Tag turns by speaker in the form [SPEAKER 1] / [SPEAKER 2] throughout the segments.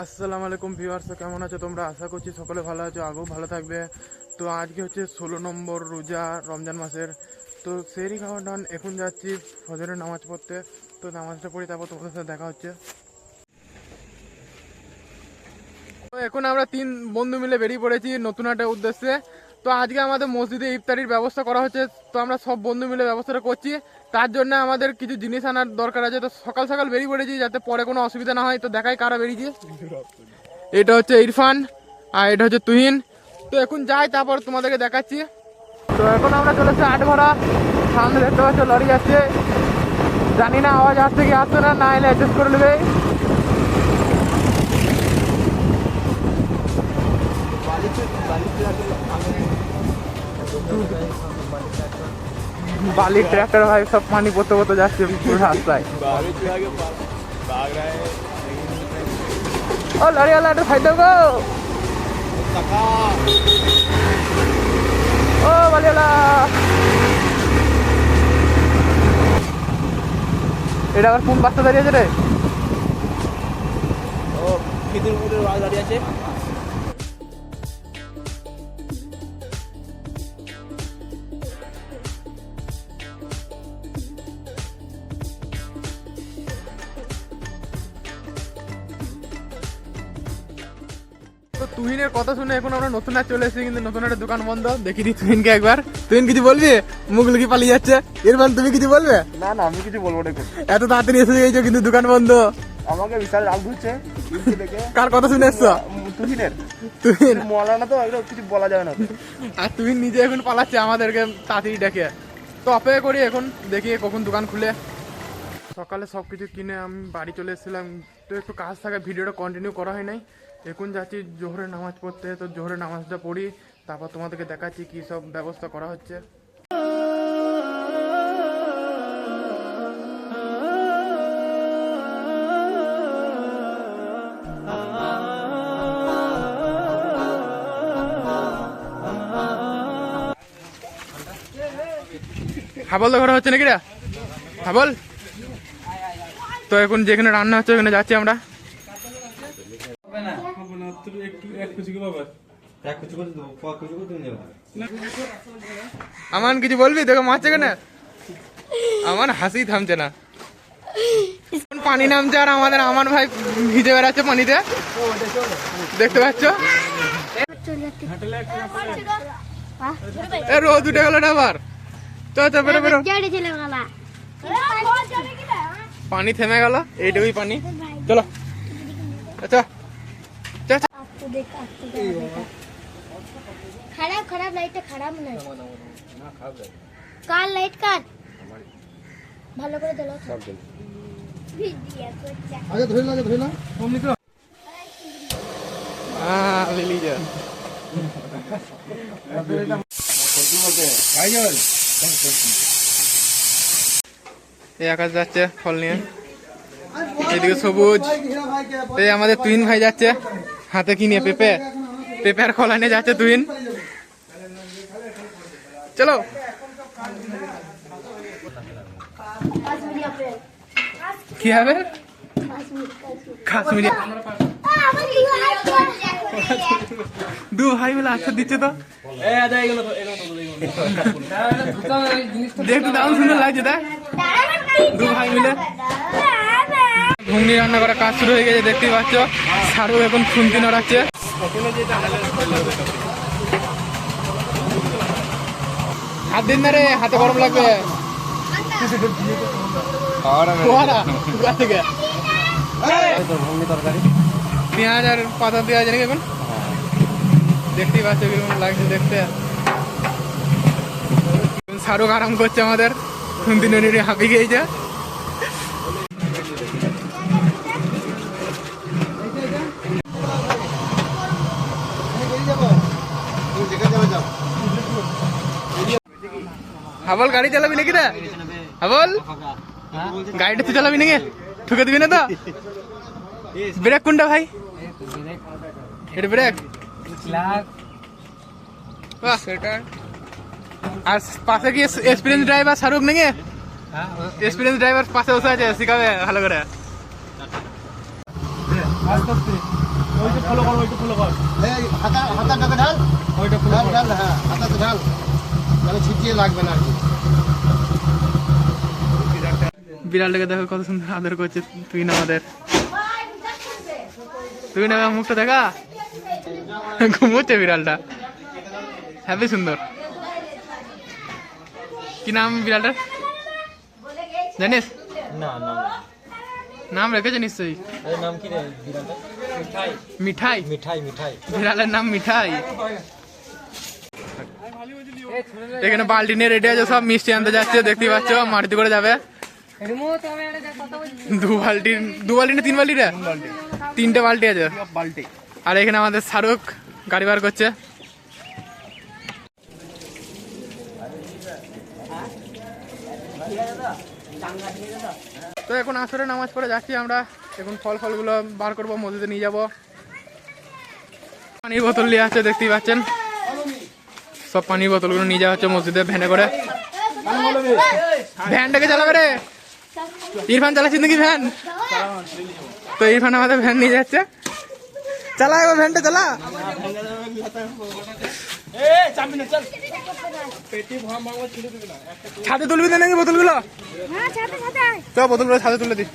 [SPEAKER 1] আসসালামু আলাইকুম ভিউয়ার্স, কেমন আছো তোমরা? আশা করছি সকলে ভালো আছো, আগেও ভালো থাকবে। তো আজকে হচ্ছে 16 নম্বর রোজা রমজান মাসের। তো সেহরি খাওয়া ডান, এখন যাচ্ছি ফজরের নামাজ পড়তে। তো নামাজটা পড়ি, তারপর তোমাদের সাথে দেখা হচ্ছে। তো এখন আমরা 3 বন্ধু মিলে বেরিয়ে পড়েছি নতুন একটা উদ্দেশ্যে। তো আজকে আমাদের মসজিদে ইফতারির ব্যবস্থা করা হচ্ছে। তো আমরা সব বন্ধু মিলে ব্যবস্থাটা করছি। তার জন্য আমাদের কিছু জিনিস আনার দরকার আছে। তো সকাল সকাল বেরিয়ে পড়েছি যাতে পরে কোনো অসুবিধা না হয়। তো দেখাই কারা বেরিয়েছি। এটা হচ্ছে ইরফান আর এটা হচ্ছে তুহিন। তো এখন যাই, তারপর তোমাদেরকে দেখাচ্ছি। তো এখন আমরা চলেছি আটঘরা। সামনে দেখতে পাচ্ছ লরি যাচ্ছে, জানি না আওয়াজ আসছে কি আসছে না, না এলে অ্যাডজাস্ট করে নেবে। বালির ট্র্যাক্টর ভাই সব পানি পড়তে পড়তে যাচ্ছে পুরো রাস্তায়। ও লরিওয়ালা একটা সাইড দাও গো। ও বালিওয়ালা, এটা আবার কোন বাচ্চা দাঁড়িয়ে আছে রে?
[SPEAKER 2] ও খিদিরপুরের ওয়াল দাঁড়িয়ে আছে।
[SPEAKER 1] তো তুহিনের কথা শুনে এখন আমরা নতুন আর চলে এসেছি, কিন্তু নতুন একটা দোকান বন্ধ। দেখিনি তুহিনকে একবার। তুহিন কিছু বলবি? মুখ লুকিয়ে পালিয়ে যাচ্ছে। ইরফান তুমি কিছু বলবে?
[SPEAKER 2] না না, আমি কিছু বলবো না।
[SPEAKER 1] এত তাড়াতাড়ি এসে গেছো কিন্তু দোকান বন্ধ।
[SPEAKER 2] আমাকে বিশাল রাগ ধরছে দেখে।
[SPEAKER 1] কার কথা শুনে এসছো?
[SPEAKER 2] তুহিনের।
[SPEAKER 1] তুহিন
[SPEAKER 2] মলানা তো একদম কিছু বলা যাবে না।
[SPEAKER 1] আর তুহিন নিজে এখন পালাচ্ছে আমাদেরকে তাড়াতাড়ি ডেকে। তো অপেক্ষা করি এখন, দেখি কখন দোকান খুলে। সকালে সব কিছু কিনে আমি বাড়ি চলে এসেছিলাম। তো একটু কাজ থাকা ভিডিওটা কন্টিনিউ করা হয় নাই। এখন যাচ্ছি জোহরের নামাজ পড়তে। তো জোহরের নামাজটা পড়ি, তারপর তোমাদেরকে দেখাচ্ছি কী সব ব্যবস্থা করা হচ্ছে। হাবল তো করা হচ্ছে নাকি রে? হাবল। তো এখন যেখানে রান্না হচ্ছে ওখানে যাচ্ছি আমরা। আমান কিছু বলবি? দেখো মারছে কেন? আমার হাসি থামছে না। পানি নামছে আর আমাদের আমান ভাই ভিজে বেড়াচ্ছে পানিতে, দেখতে পাচ্ছ? এ রোদ উঠে গেল না আবার। চল বেরো বেরো। পানি থেমে গেল, এইটুকুই পানি। চলো আচ্ছা।
[SPEAKER 3] খারাপ খারাপ লাইটটা খারাপ না, কার লাইট কার ভালো করে জ্বালাও।
[SPEAKER 2] আগে ধরে না অমনি তো।
[SPEAKER 1] লিলি যা এই আকাশ যাচ্ছে ফল নিয়ে, এদিকে সবুজ। এই আমাদের তুহিন ভাই যাচ্ছে হাতে কি নিয়ে? পেঁপে। পেঁপে আর কলা নিয়ে যাচ্ছে তুহিন। চলো। কি হবে? কাশ্মীরি দু ভাই মিলে আচ্ছা দিচ্ছে তো। দেখতে দারুণ সুন্দর লাগছে। দেখ দু ভাই মিলে ঘুগনি রান্না করার কাজ শুরু হয়ে গেছে, দেখতেই পাচ্ছ। সারু এখন খুন্তি নড়াচ্ছে। হাত দিন না রে, হাতে গরম লাগবে। পেঁয়াজ আর পাতা পেঁয়াজ নাকি এখন? দেখতেই পাচ্ছ কিরকম লাগছে দেখতে। শাহরুখ আরাম করছে, আমাদের খুন্তি নড়ি হাঁপি গিয়েছে। হাবল গাড়ি চালাবি নাকি রে? হাবল গাড়িটা তুই চালাবি নাকি? ঠুকে দিবি না তো? ব্রেক কোনটা ভাই? এটা ব্রেক। আর পাশে কি এক্সপিরিয়েন্স ড্রাইভার শাহরুখ নাকি? এক্সপিরিয়েন্স ড্রাইভার পাশে বসে আছে, শিখাবে ভালো করে।
[SPEAKER 2] এই হাতাটাকে ঢাল, ঢাল ঢাল, হ্যাঁ হাতাতে ঢাল, তাহলে ছিটিয়ে লাগবে না আর কি।
[SPEAKER 1] বিড়ালটাকে দেখো কত সুন্দর আদর করছে। তুই না আমাদের, তুই না মুখটা দেখা, ঘুমোচ্ছে বিড়ালটা, হ্যাপি সুন্দর। কি নাম বিড়ালটার জানিস? নাম রেখেছে নিশ্চয়ই। মিঠাই। বিড়ালের নাম মিঠাই। এখানে বালতি নিয়ে রেডি আছে, সব মিষ্টি আনতে যাচ্ছে, দেখতে পাচ্ছ মাটিতে করে যাবে। দু বালতি না 3 বালতি রে? 3টে বালতি আছে। আর এখানে আমাদের শাহরুখ গাড়ি বার করছে। তো এখন আসরে নামাজ পড়ে যাচ্ছি আমরা। এখন ফলগুলো বার করবো, মসজিদে নিয়ে যাবো। পানির বোতল নিয়ে আসছে, দেখতেই পাচ্ছেন। সব পানির বোতলগুলো নিয়ে যাওয়া হচ্ছে মসজিদে ভ্যানে করে। ভ্যানটাকে চালাবে রে? ইরফান চালাচ্ছিস নাকি ভ্যান? তো ইরফান আমাদের ভ্যান নিয়ে যাচ্ছে। চালা এবার ভ্যানটা চালা। ছাদে তুলবি তো নাকি বোতলগুলো? তো বোতলগুলো ছাদে তুলে দি।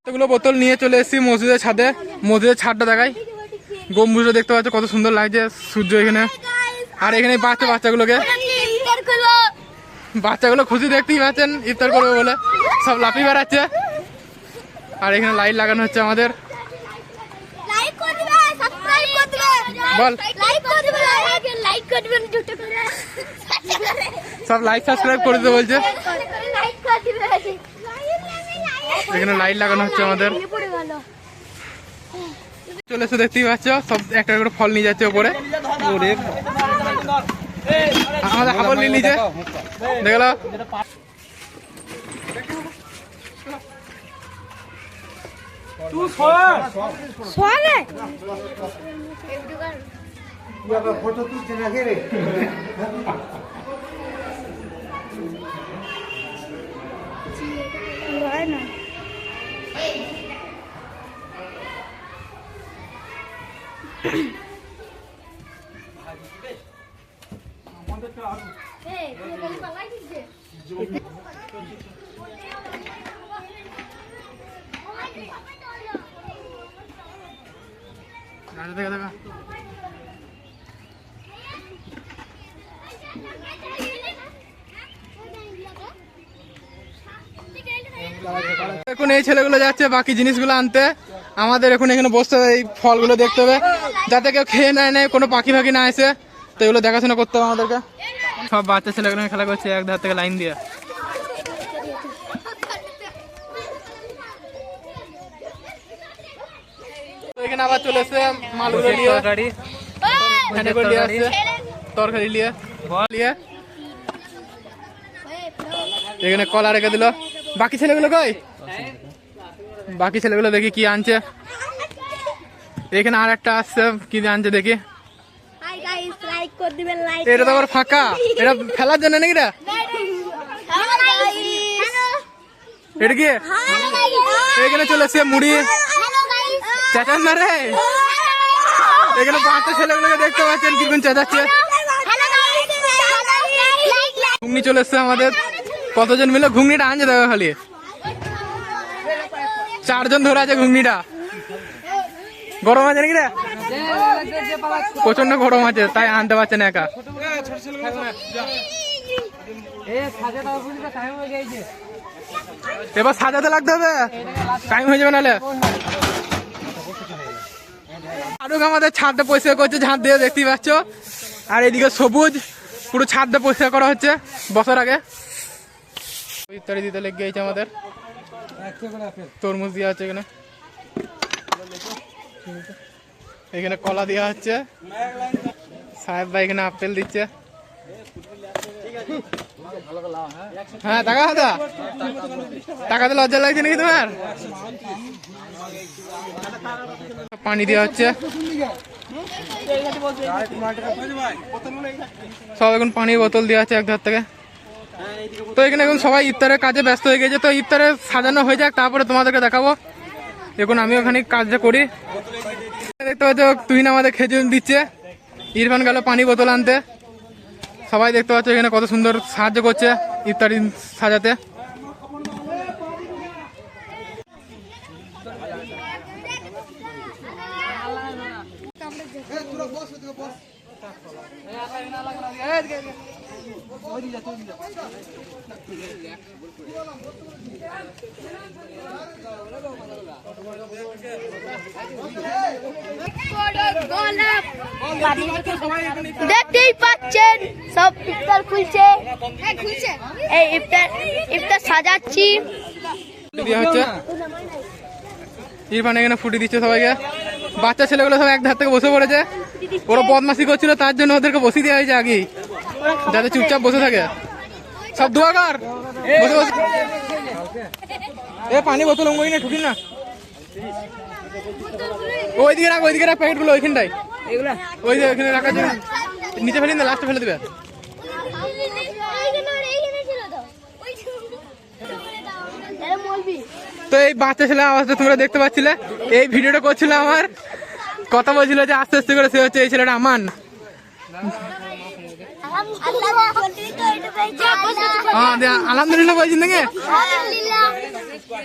[SPEAKER 1] এতগুলো বোতল নিয়ে চলে এসেছি মসজিদের ছাদে। মসজিদের ছাদটা দেখাই, গম্বুজটা দেখতে পাচ্ছ কত সুন্দর লাগছে, সূর্য এখানে। আর এখানে বাচ্চাগুলো খুশি, দেখতেই পাচ্ছেন, ইফতার করবে বলে সব লাফিয়ে বেড়াচ্ছে। আর এখানে লাইট লাগানো হচ্ছে আমাদের। বল, সব লাইক সাবস্ক্রাইব করে দিতে বলছে। এখানে লাইট লাগানো হচ্ছে আমাদের। চলে এসে দেখতেই পাচ্ছ, সব একটা করে ফল নিয়ে যাচ্ছে ওপরে। আমাদের হাবল নিয়ে নিচে দেখলো।
[SPEAKER 2] ফটো তুলছে নাকি রে?
[SPEAKER 1] দেখা দেখা এখন এই ছেলেগুলো যাচ্ছে বাকি জিনিসগুলো আনতে। আমাদের এখন এখানে বসতে হবে, এই ফলগুলো দেখতে হবে যাতে কেউ খেয়ে নেয়, কোনো পাখি ফাঁকি না আসে। তো এগুলো দেখাশোনা করতে হবে আমাদেরকে। সব বাচ্চা ছেলেগুলো খেলা করছে এক ধার থেকে লাইন দিয়ে। এখানে আবার চলে এসছে মালগুলো নিয়ে, তরকারি নিয়ে। এখানে কলা রেখে দিল। বাকি ছেলেগুলো কই? বাকি ছেলেগুলো দেখি কি আনছে। এখানে আর একটা আসছে, কি আনছে দেখি। এটা তো আবার ফাঁকা, এটা ফেলার জন্য নাকি? এটা কি? এখানে চলে এসছে মুড়ি। চেঁচান না রে। এখানে বাচ্চা ছেলেগুলোকে দেখতে পাচ্ছেন কিরকম চেঁচাচ্ছে। ঘুগনি চলে এসছে আমাদের। কতজন মিলে ঘুগনিটা আনছে দেখো খালি। 4 জন ধরে আছে ঘুগনিটা। গরম আছে নাকি রে? প্রচন্ড গরম আছে, তাই আনতে পারছে না একা। এবার সাজাতে লাগতে হবে, টাইম হয়ে যাবে নাহলে। আরো আমাদের ছাদটা পরিষ্কার করছে ঝাঁট দিয়ে, দেখতেই পাচ্ছ। আর এদিকে সবুজ পুরো ছাদটা পরিষ্কার করা হচ্ছে বছর আগে। ইত্যাদি দিতে লেগে গেছে আমাদের। তরমুজ দেওয়া হচ্ছে এখানে, এখানে কলা দেওয়া হচ্ছে। সাহেব ভাই এখানে আপেল দিচ্ছে। হ্যাঁ টাকা হাতা টাকাতে লজ্জা লাগছে নাকি তোমার? পানি দেওয়া হচ্ছে সব, এখন পানির বোতল দেওয়া আছে এক ধার থেকে। তো এখানে এখন সবাই ইফতারের কাজে ব্যস্ত হয়ে গেছে, তো ইফতারে সাজানো হয়ে যাক তারপরে তোমাদেরকে দেখাবো। এখন আমি ওখানে কাজটা করি। দেখতে পাচ্ছ তুহিন আমাদের খেজুর দিচ্ছে, ইরফান গেল পানি বোতল আনতে। সবাই দেখতে পাচ্ছ এখানে কত সুন্দর সাহায্য করছে ইফতারি সাজাতে।
[SPEAKER 3] দেখতেই পাচ্ছেন সব ইফতার খুলছে, এই ইফতার সাজাচ্ছি।
[SPEAKER 1] দেওয়া হচ্ছে ইরফান এখানে ফুটি দিচ্ছে সবাইকে। বাচ্চা ছেলেগুলো সব এক ধার থেকে বসে পড়েছে, ওরা বদমাশি করছিল তার জন্য ওদেরকে বসিয়ে দেওয়া হয়েছে আগেই, যাতে চুপচাপ বসে থাকে। সব দোয়া কর বসে বসে। এ পানি বোতল অঙ্গই না ঠুকিন না, ওইদিকে রাখ প্যাকেট গুলো ওইখানটাই, ওই যে ওইখানে রাখার জন্য নিচে ফেলে না, লাস্টে ফেলে দেবে। তো এই বাচ্চা ছেলে আওয়াজটা তোমরা দেখতে পাচ্ছিলে, এই ভিডিওটা করছিল আমার, কথা বলছিল যে আস্তে আস্তে করে, সে হচ্ছে এই ছেলেটা আমান। আলহামদুলিল্লাহ বলছেন নাকি?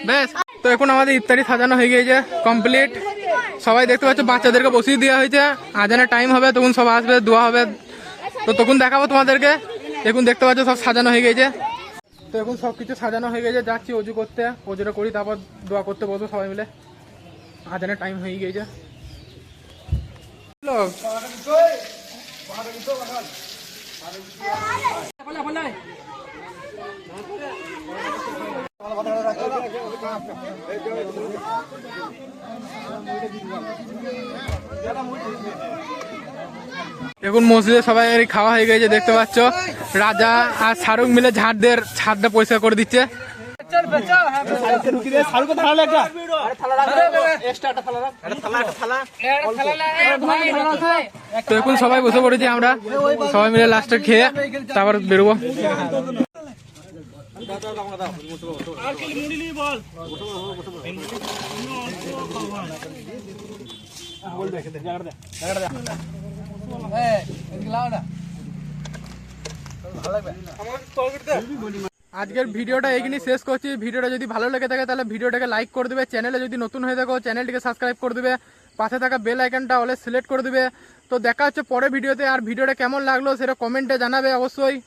[SPEAKER 1] বেশ, তো এখন আমাদের ইফতারি সাজানো হয়ে গিয়েছে কমপ্লিট। সবাই দেখতে পাচ্ছ বাচ্চাদেরকে বসিয়ে দেওয়া হয়েছে, আজানের টাইম হবে তখন সব আসবে, দোয়া হবে, তো তখন দেখাবো তোমাদেরকে। এখন দেখতে পাচ্ছ সব সাজানো হয়ে গেছে। তো এখন সবকিছু সাজানো হয়ে গেছে, যাচ্ছি অজু করতে, অজুটা করি তারপর দোয়া করতে বসবো সবাই মিলে। আজানের টাইম হয়ে গেছে। এখন মসজিদে সবাই খাওয়া হয়ে গেছে, দেখতে পাচ্ছ রাজা আর শাহরুখ মিলে ছাদটা পরিষ্কার করে দিচ্ছে। তো এখন সবাই বসে পড়েছি আমরা, সবাই মিলে লাস্টে খেয়ে তারপর বেরোবো। আজকের ভিডিওটা এখানে শেষ করছি। ভিডিওটা যদি ভালো লেগে থাকে তাহলে ভিডিওটাকে লাইক করে দেবে, চ্যানেলে যদি নতুন হয়ে থাকো চ্যানেলটিকে সাবস্ক্রাইব করে দেবে, পাশে থাকা বেল আইকনটা অলে সিলেক্ট করে দেবে। তো দেখা হচ্ছে পরের ভিডিওতে, আর ভিডিওটা কেমন লাগলো সেটা কমেন্টে জানাবে অবশ্যই।